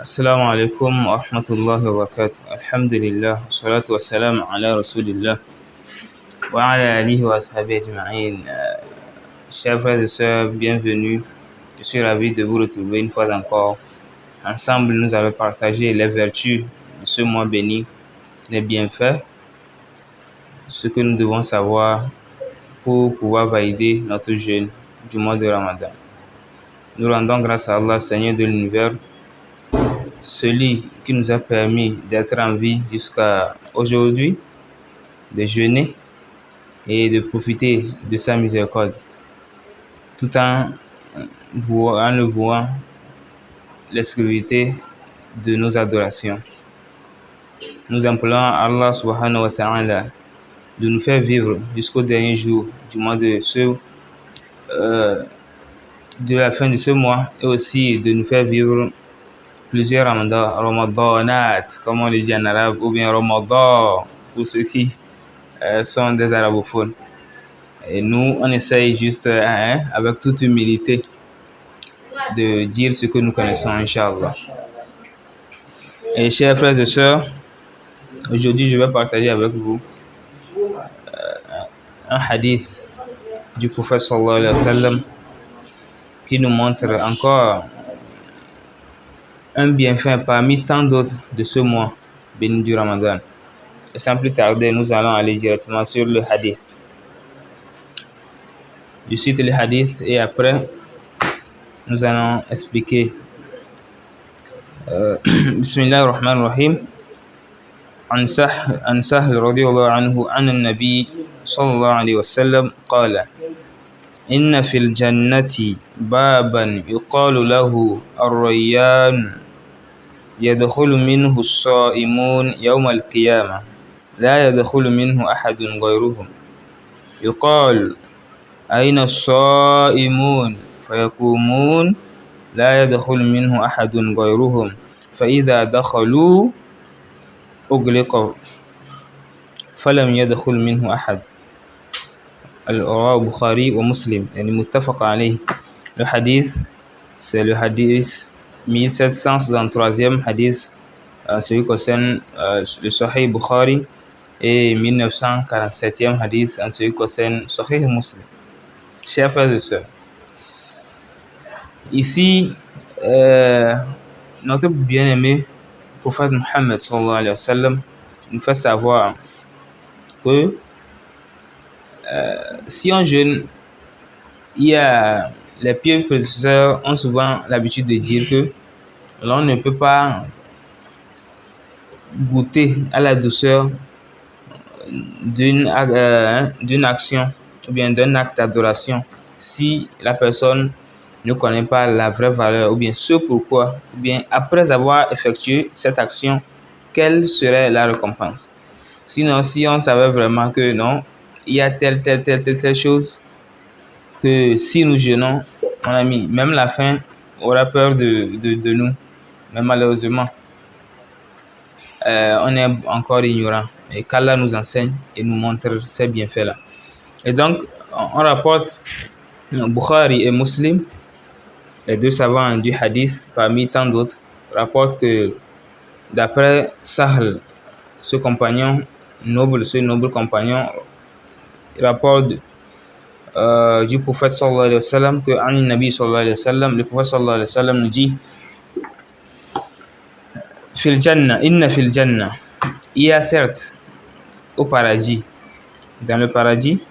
السلام عليكم ورحمة الله وبركاته. الحمد لله والصلاة والسلام على رسول الله وعلى آله وأصحابه أجمعين. Chers frères et sœurs, bienvenue. Je suis ravi de vous retrouver une fois encore. Ensemble, nous allons partager les vertus de ce mois béni, les bienfaits, ce que nous devons savoir pour pouvoir valider notre jeûne du mois de Ramadan. Nous rendons grâce à Allah, Seigneur de l'univers, celui qui nous a permis d'être en vie jusqu'à aujourd'hui, de jeûner et de profiter de sa miséricorde, tout en le vouant l'exclusivité de nos adorations. Nous implorons Allah subhanahu wa ta'ala de nous faire vivre jusqu'au dernier jour du mois de la fin de ce mois, et aussi de nous faire vivre plusieurs ramadanat, comme on le dit en arabe, ou bien ramadan pour ceux qui sont des arabophones. Et nous, on essaye juste avec toute humilité de dire ce que nous connaissons, Inch'Allah. Et chers frères et sœurs, aujourd'hui je vais partager avec vous un hadith du prophète sallallahu alayhi wa sallam qui nous montre encore un bienfait parmi tant d'autres de ce mois béni du Ramadan. Et sans plus tarder, nous allons aller directement sur le hadith. Je cite le hadith et après nous allons expliquer. Bismillah ar-Rahman ar-Rahim. عن سهل رضي الله عنه عن النبي صلى الله عليه وسلم قال: إن في الجنة بابا يقال له الريان يدخل منه الصائمون يوم القيامة لا يدخل منه أحد غيرهم يقال: أين الصائمون؟ فيقومون: لا يدخل منه أحد غيرهم، فإذا دخلوا أغلق فلم يدخل منه أحد. رواه Bukhari ou Muslim, muttafaq alayh. Le hadith, c'est le hadith 1763e hadith, celui qui concerne le Sahih Bukhari, et 1947e hadith, celui qui concerne Sahih Muslim. Chers frères et sœurs, ici, notre bien-aimé prophète Muhammad sallallahu alayhi wa sallam nous fait savoir que si on jeûne, les pieux prédécesseurs ont souvent l'habitude de dire que l'on ne peut pas goûter à la douceur d'une action ou bien d'un acte d'adoration si la personne ne connaît pas la vraie valeur, ou bien ce pourquoi, ou bien après avoir effectué cette action, quelle serait la récompense. Sinon, si on savait vraiment que non, il y a telle chose, que si nous jeûnons, mon ami, même la faim aura peur de nous. Mais malheureusement, on est encore ignorant. Et qu'Allah nous enseigne et nous montre ces bienfaits-là. Et donc, on rapporte Bukhari et Muslim, les deux savants du hadith, parmi tant d'autres, rapportent que d'après Sahl, ce noble compagnon, il rapporte du prophète sallallahu alayhi wa sallam que Nabi sallallahu alayhi wa sallam, le prophète sallallahu alayhi wa sallam nous dit: Inna fil jannah, il y a certes au paradis, dans le paradis,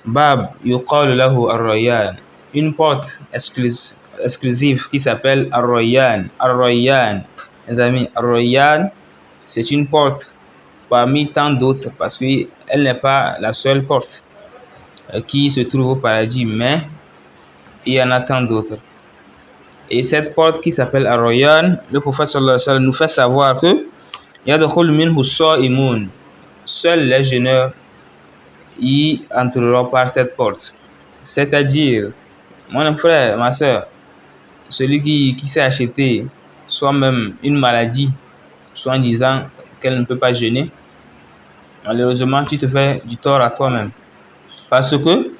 bab yuqalu lahu ar-Rayyan, une porte exclusive qui s'appelle ar-Rayyan. Ar-Rayyan, mes amis, ar-Rayyan, c'est une porte parmi tant d'autres, parce qu'elle n'est pas la seule porte qui se trouve au paradis, mais il y en a tant d'autres. Et cette porte qui s'appelle Ar-Rayyan, le prophète sallallahu alayhi wa sallam nous fait savoir que yadkhul minhu as-sa'imun, seuls les jeûneurs y entreront par cette porte. C'est-à-dire, mon frère, ma soeur, celui qui s'est acheté soit même une maladie, soit en disant qu'elle ne peut pas jeûner, malheureusement, tu te fais du tort à toi-même. Parce que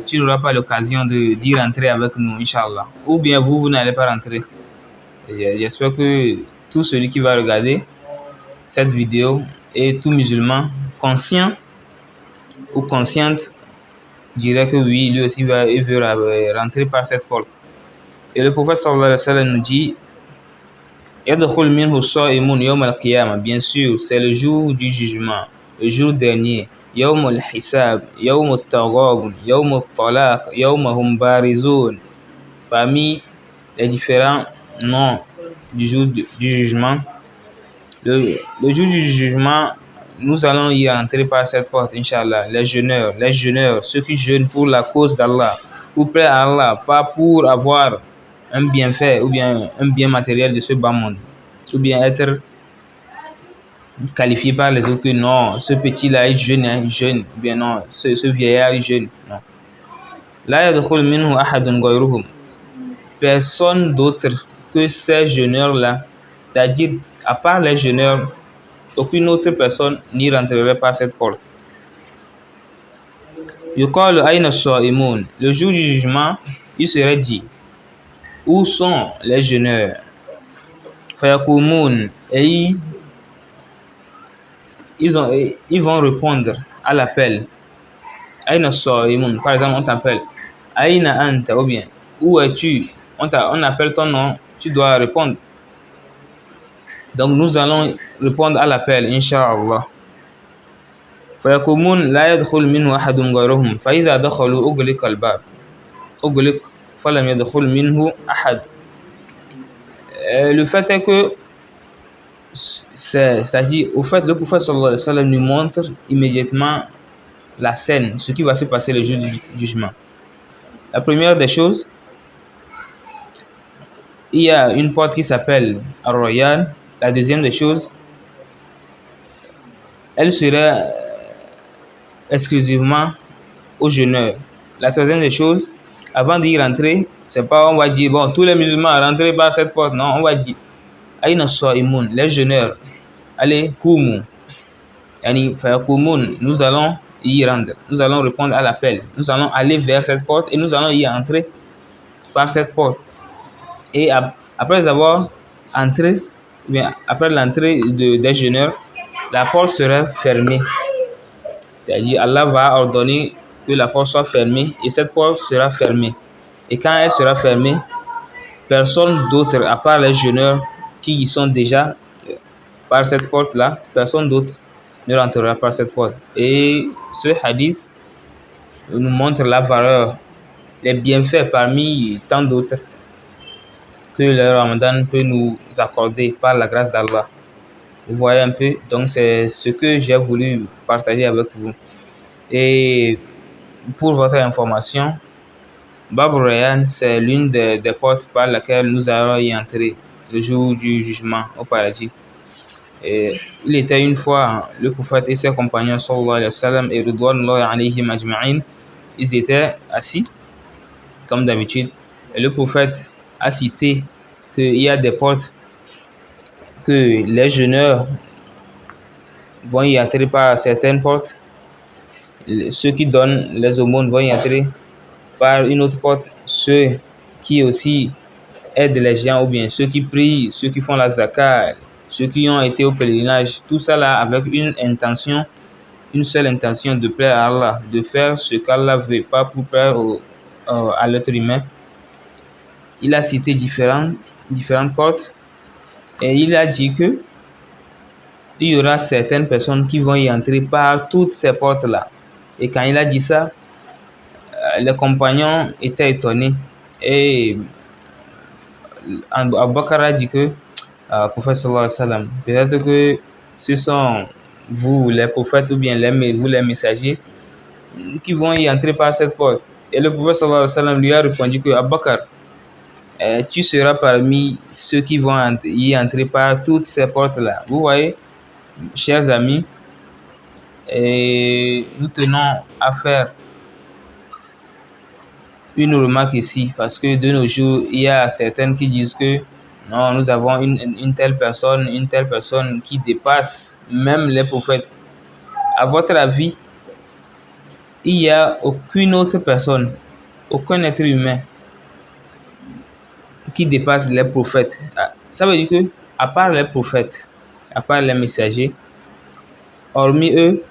tu n'auras pas l'occasion d'y rentrer avec nous, Inch'Allah. Ou bien vous n'allez pas rentrer. J'espère que tout celui qui va regarder cette vidéo et tout musulman conscient ou consciente dirait que oui, lui aussi il veut rentrer par cette porte. Et le prophète sallallahu alayhi wa sallam nous dit Yadkhul minhu sa'imun yawm al-qiyamah. Bien sûr, c'est le jour du jugement, le jour dernier. Yawm al-hisab, yawm al-taghabun, yawm al-talaq, yawm hum barizun. Parmi les différents noms du jour du jugement, le jour du jugement, nous allons y entrer par cette porte, Inch'Allah. Les jeûneurs, ceux qui jeûnent pour la cause d'Allah, pour plaire à Allah, pas pour avoir un bienfait ou bien un bien matériel de ce bas monde, ou bien être qualifié par les autres que non, ce petit-là il jeûne, ou bien non, ce vieillard il jeûne. Non. La yadkhul minhu ahadun ghayruhum. Personne d'autre que ces jeûneurs-là, c'est-à-dire à part les jeûneurs, aucune autre personne n'y rentrerait par cette porte. Yuqalu ayna as-sa'imun. Le jour du jugement, il serait dit où sont les jeûneurs? Fayaqumun. Et ils vont répondre à l'appel. Ayna as-sa'imun. Par exemple, on t'appelle Ayna anta, ou bien où es-tu? On appelle ton nom, tu dois répondre. Donc nous allons répondre à l'appel, Inch'Allah. فيقومون لا يدخل منه أحد غيرهم فإذا دخلوا أغلق الباب أغلق فلم يدخل منه أحد. Le fait est que c'est-à-dire au fait le prophète sallallahu alayhi wa sallam nous montre immédiatement la scène, ce qui va se passer le jour du jugement. La première des choses, il y a une porte qui s'appelle Ar-Rayyan. La deuxième des choses, elle serait exclusivement aux jeûneurs. La troisième des choses, avant d'y rentrer, c'est pas on va dire bon tous les musulmans rentrez par cette porte, non, on va dire Aïna Sa'imun, les jeûneurs, allez Koumu, yani Fayakumun, nous allons y rendre, nous allons répondre à l'appel, nous allons aller vers cette porte et nous allons y entrer par cette porte. Et après avoir entré, bien après l'entrée des jeûneurs, la porte sera fermée. C'est-à-dire Allah va ordonner que la porte soit fermée et cette porte sera fermée. Et quand elle sera fermée, personne d'autre, à part les jeûneurs qui y sont déjà par cette porte-là, personne d'autre ne rentrera par cette porte. Et ce hadith nous montre la valeur, les bienfaits parmi tant d'autres que le Ramadan peut nous accorder par la grâce d'Allah. Vous voyez un peu, donc c'est ce que j'ai voulu partager avec vous. Et pour votre information, Bab Rayyan, c'est l'une des portes par laquelle nous allons y entrer le jour du jugement au paradis. Et il était une fois le prophète et ses compagnons sallallahu alayhi wa sallam et ridwanullahi alayhim ajma'in, ils étaient assis comme d'habitude et le prophète a cité qu'il y a des portes que les jeûneurs vont y entrer par certaines portes, ceux qui donnent les aumônes vont y entrer par une autre porte, ceux qui aussi aident les gens ou bien ceux qui prient, ceux qui font la zakat, ceux qui ont été au pèlerinage, tout ça là avec une intention, une seule intention de plaire à Allah, de faire ce qu'Allah veut, pas pour plaire à l'être humain. Il a cité différentes portes et il a dit que il y aura certaines personnes qui vont y entrer par toutes ces portes là. Et quand il a dit ça, les compagnons étaient étonnés et Abu Bakr a dit que prophète sallallahu alayhi wa sallam, peut-être que ce sont vous les prophètes ou bien vous les messagers qui vont y entrer par cette porte. Et le prophète sallallahu alayhi wa sallam lui a répondu que Abu Bakr, tu seras parmi ceux qui vont y entrer par toutes ces portes là. Vous voyez, chers amis, et nous tenons à faire une remarque ici parce que de nos jours, il y a certaines qui disent que non, nous avons une telle personne qui dépasse même les prophètes. À votre avis, il n'y a aucune autre personne, aucun être humain qui dépasse les prophètes. Ça veut dire que, à part les prophètes, à part les messagers, hormis eux,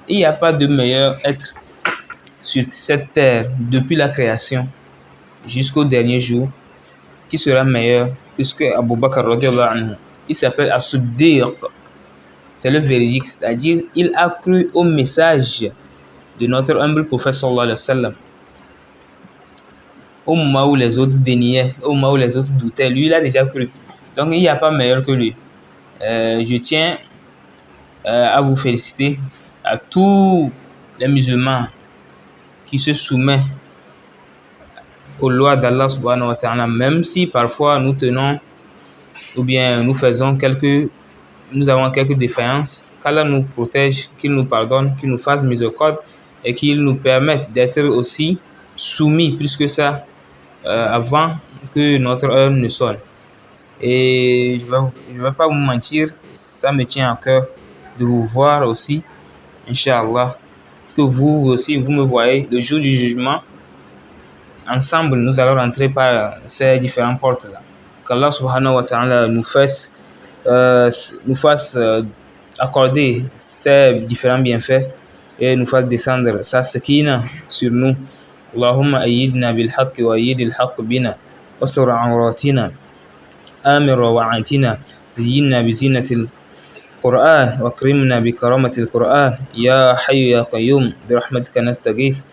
il n'y a pas de meilleur être sur cette terre depuis la création jusqu'au dernier jour qui sera meilleur puisque Abu Bakr radiallahu anhu, il s'appelle As-Siddiq, c'est le véridique, c'est-à-dire il a cru au message de notre humble prophète sallallahu alayhi wa sallam. Au moment où les autres déniaient, au moment où les autres doutaient, lui il a déjà cru. Donc il n'y a pas meilleur que lui. Je tiens à vous féliciter, à tous les musulmans qui se soumettent aux lois d'Allah subhanahu wa ta'ala, même si parfois nous tenons ou bien nous avons quelques défaillances, qu'Allah nous protège, qu'il nous pardonne, qu'il nous fasse miséricorde et qu'il nous permette d'être aussi soumis plus que ça avant que notre heure ne sonne. Et je vais pas vous mentir, ça me tient à cœur de vous voir aussi, Inch'Allah, que vous aussi, vous me voyez le jour du jugement. Ensemble, nous allons rentrer par ces différentes portes-là. Qu'Allah subhanahu wa ta'ala nous fasse accorder ces différents bienfaits et nous fasse descendre sa sakina sur nous. Allahumma ayyidna bil haqq wa ayyidil haqq bina wastur awratina amir rawaatina zayyinna bi zinatil Qur'an wa akrimna bi karamatil Qur'an ya hayyu ya qayyum bi rahmatika nastaghith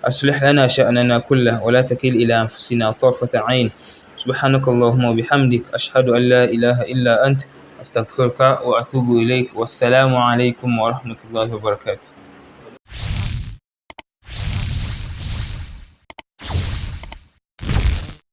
أصلح لنا شأننا كله ولا تكل إلى أنفسنا طرفة عين سبحانك اللهم وبحمدك أشهد أن لا إله إلا أنت أستغفرك وأتوب إليك والسلام عليكم ورحمة الله وبركاته.